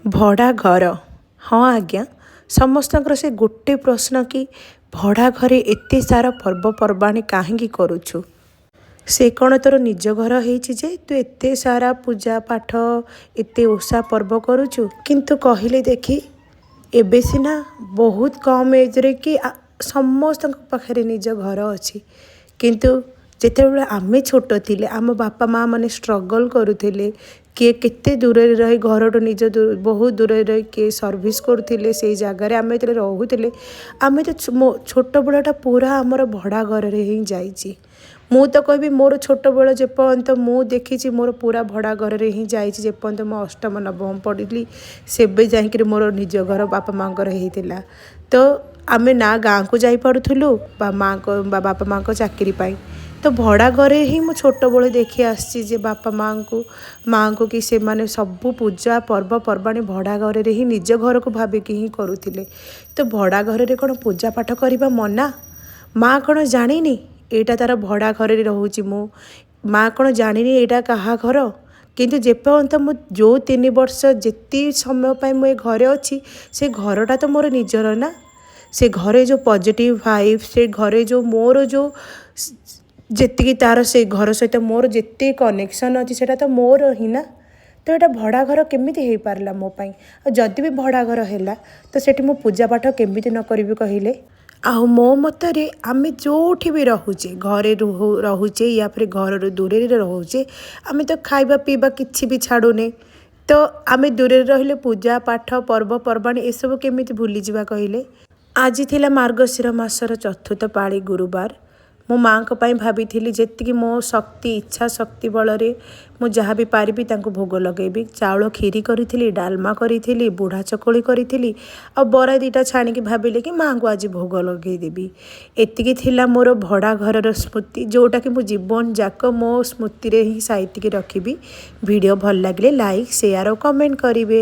भड़ा घर हाँ आज्ञा समस्तଙ୍କର से गोटे प्रश्न कि भड़ा घरे एते सारा पर्वपर्वाणी काहेंकी करुछु से कौन तोर निज घर होइछि जे तू एते सारा पूजा पाठ एते ओषा पर्व करुछु किंतु कहले देखी एबे सिना बहुत कम एजरे कि समस्त पाखे निज घर अच्छी किंतु जेतेबेले आमे छोट थिले आम बापा माँ माने स्ट्रगल करुथिले किए केते दूर रही घर निज बहुत दूर रही किए सर्विस करुथिले से जगार आम जो रोले आम तो छोट बेलटा पूरा आमर भड़ा घर ही जाइए मु तो कहबी मोर छोट बेल जेपर्यंत मु देखी मोर पूरा भड़ा घर ही जाइए जेपर्यंत मो अष्टम नवम पढ़ी सेबे जाइक मोर निज घर बापा माँ होता तो आम ना गाँ को जाई पारुथुलु बा माँ को बापा माँ को चाकरी पाई तो भड़ा घरे ही मु छोट बेले देखी आसी बापा माँ को कि से माने सबू पूजा पर्वपर्वाणी भड़ा घरे ही निज घर को भाविकी ही करुथिले तो भड़ा घरे कौन पूजा पाठ करवा मना माँ कौन जानी एटा तार भड़ा घरे रोची मु माँ कौन जानी एटा कहा घर किंतु जेपर्यंत मु जो 3 वर्ष जेती समय पाई मु घरे अच्छी से घरटा तो मोर निजर ना से घरे जो पॉजिटिव वाइब से घरे जो मोर जो जेतिकी तार से घर सहित मोर जेते कनेक्शन अच्छी से तो मोर ही ना तो यहाँ भड़ा घर केमिति हो पारला मो पाई जदि भी भड़ा घर है तो सेठी मो पूजा पाठ केमिति न करिवि कहिले आउ मो मतरे आमे जोठी भी रहुचे घरे रहुचे या फिर घर दूर रहुचे आमे तो खाइबा पीबा किछि भी छाड़ुने तो आमे दूर रहिले पूजा पाठ पर्वपर्वाणी ए सब केमिति भूली जिबा कहिले आज थिला मार्गशीर मासर चतुर्थ पाली गुरुवार मो माँ को पाई भाभी जेतिकी मो शक्ति इच्छा शक्ति बल मु जहाँ भी पारिबी तांको भोग लगेबी चाउल खीरी करी डालमा करी बुढ़ा चकोली करी आ बरा 2टा छाणिकी भाविले कि माँ को आज भोग लगेदेवी एतिकी थिला मोर भड़ा घर स्मृति जोटा कि मु जीवन जाक मो स्मृति रे ही साइतिकी रखिबी वीडियो भल लगे लाइक शेयर और कमेंट करिवे।